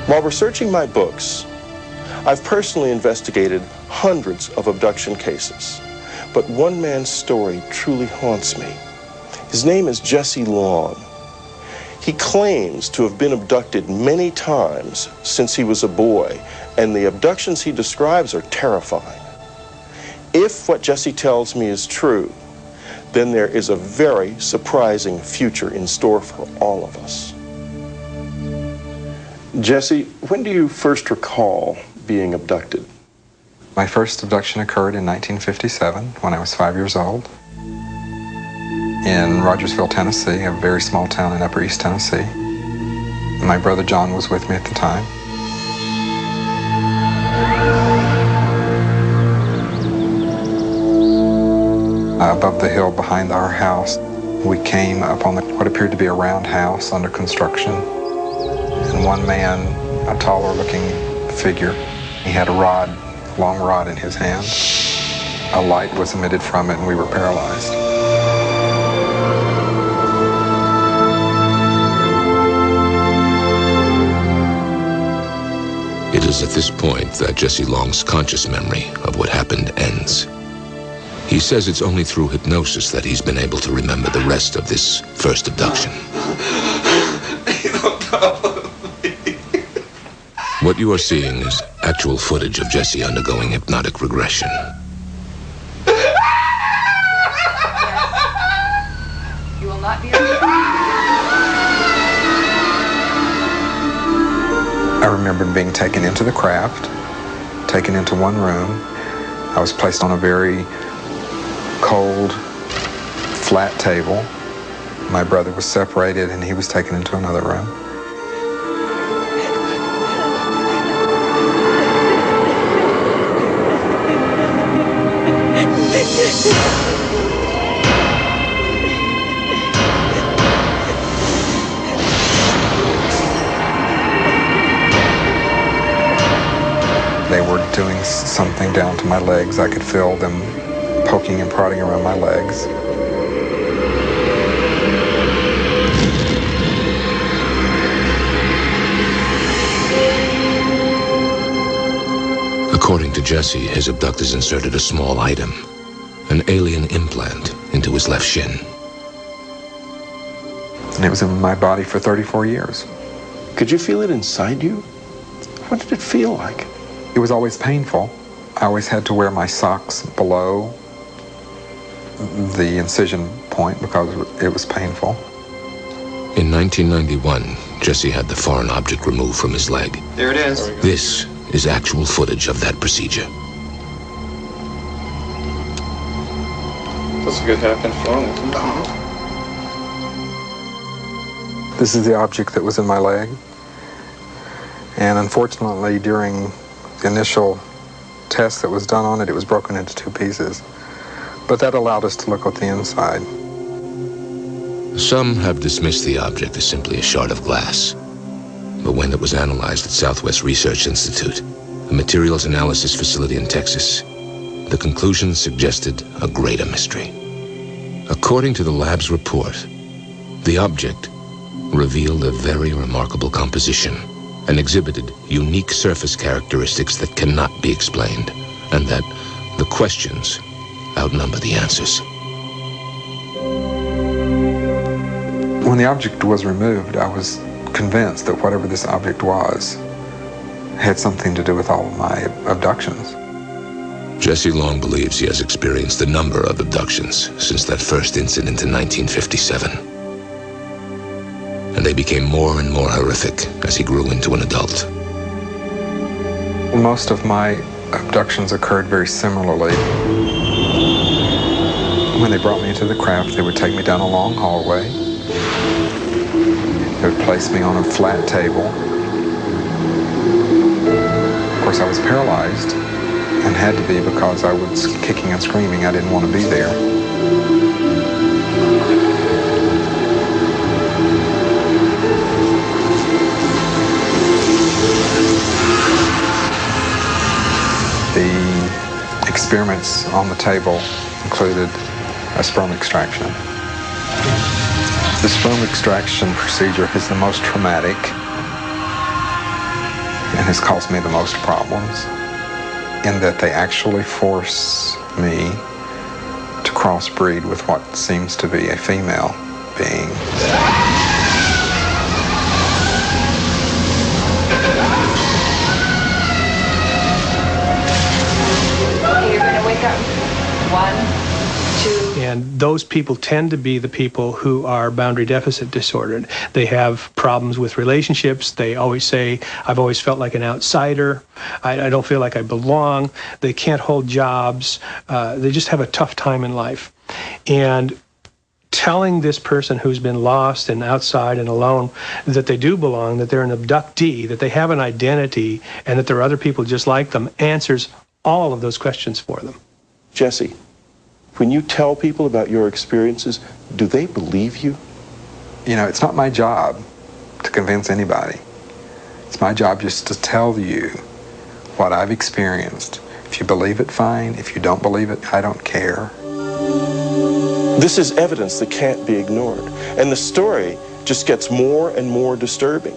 While researching my books, I've personally investigated hundreds of abduction cases, but one man's story truly haunts me. His name is Jesse Long. He claims to have been abducted many times since he was a boy, and the abductions he describes are terrifying. If what Jesse tells me is true, then there is a very surprising future in store for all of us. Jesse, when do you first recall being abducted? My first abduction occurred in 1957 when I was 5 years old in Rogersville, Tennessee, a very small town in Upper East Tennessee. My brother John was with me at the time. Above the hill behind our house, we came up on what appeared to be a round house under construction. And one man, a taller looking figure, he had a rod, long rod in his hand. A light was emitted from it and we were paralyzed. It is at this point that Jesse Long's conscious memory of what happened ends. He says it's only through hypnosis that he's been able to remember the rest of this first abduction. What you are seeing is actual footage of Jesse undergoing hypnotic regression. You will not be I remembered being taken into the craft, taken into one room. I was placed on a very cold, flat table. My brother was separated and he was taken into another room. They were doing something down to my legs. I could feel them poking and prodding around my legs. According to Jesse, his abductors inserted a small item, an alien implant, into his left shin. And it was in my body for 34 years. Could you feel it inside you? What did it feel like? It was always painful. I always had to wear my socks below the incision point because it was painful. In 1991, Jesse had the foreign object removed from his leg. There it is. This is actual footage of that procedure. That's a good half-inch long. This is the object that was in my leg. And unfortunately, during the initial test that was done on it, it was broken into two pieces. But that allowed us to look at the inside. Some have dismissed the object as simply a shard of glass. But when it was analyzed at Southwest Research Institute, a materials analysis facility in Texas, the conclusions suggested a greater mystery. According to the lab's report, the object revealed a very remarkable composition and exhibited unique surface characteristics that cannot be explained, and that the questions outnumber the answers. When the object was removed, I was convinced that whatever this object was had something to do with all of my abductions. Jesse Long believes he has experienced a number of abductions since that first incident in 1957. And they became more and more horrific as he grew into an adult. Most of my abductions occurred very similarly. When they brought me into the craft, they would take me down a long hallway. They would place me on a flat table. Of course, I was paralyzed and had to be because I was kicking and screaming. I didn't want to be there. The experiments on the table included a sperm extraction. The sperm extraction procedure is the most traumatic This caused me the most problems in that they actually force me to crossbreed with what seems to be a female being. Okay, you're going to wake up. 1, 2. And those people tend to be the people who are boundary deficit disordered. They have problems with relationships. They always say, I've always felt like an outsider. I don't feel like I belong. They can't hold jobs. They just have a tough time in life. And telling this person who's been lost and outside and alone that they do belong, that they're an abductee, that they have an identity, and that there are other people just like them, answers all of those questions for them. Jesse, when you tell people about your experiences, do they believe you? You know, it's not my job to convince anybody. It's my job just to tell you what I've experienced. If you believe it, fine. If you don't believe it, I don't care. This is evidence that can't be ignored, and the story just gets more and more disturbing.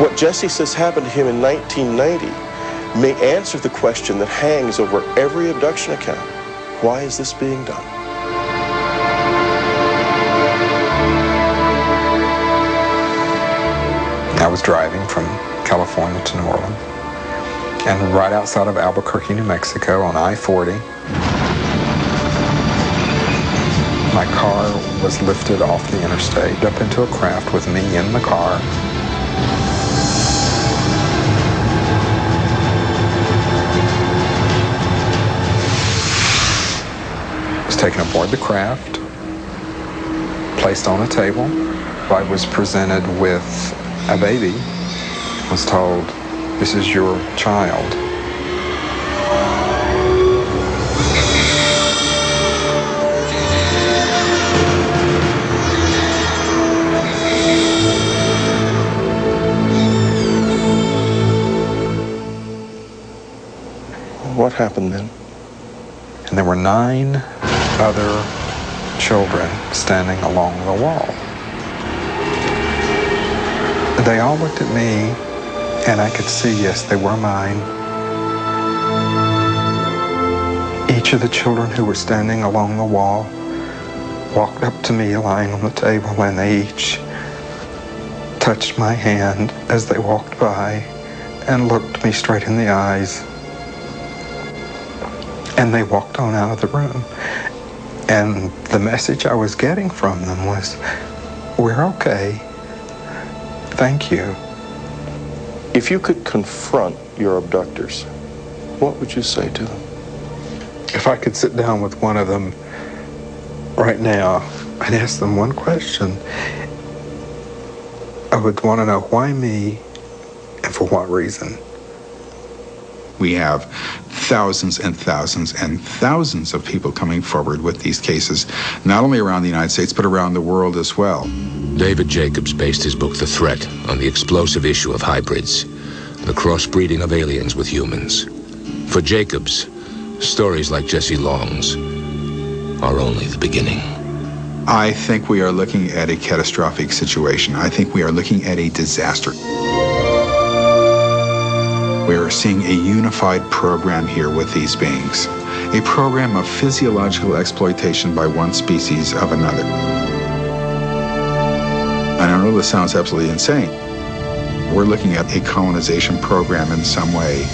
What Jesse says happened to him in 1990 may answer the question that hangs over every abduction account. Why is this being done? I was driving from California to New Orleans, and right outside of Albuquerque, New Mexico on I-40, my car was lifted off the interstate up into a craft with me in the car. I was taken aboard the craft, placed on a table. I was presented with a baby, was told, "This is your child." What happened then? And there were 9 other children standing along the wall. They all looked at me, and I could see, yes, they were mine. Each of the children who were standing along the wall walked up to me lying on the table, and they each touched my hand as they walked by and looked me straight in the eyes. And they walked on out of the room. And the message I was getting from them was, "We're okay. Thank you." If you could confront your abductors, what would you say to them? If I could sit down with one of them right now and ask them one question, I would want to know why me and for what reason. We have thousands and thousands and thousands of people coming forward with these cases, not only around the United States, but around the world as well. David Jacobs based his book The Threat on the explosive issue of hybrids, the crossbreeding of aliens with humans. For Jacobs, stories like Jesse Long's are only the beginning. I think we are looking at a catastrophic situation. I think we are looking at a disaster. We're seeing a unified program here with these beings, a program of physiological exploitation by one species of another. And I know this sounds absolutely insane. We're looking at a colonization program in some way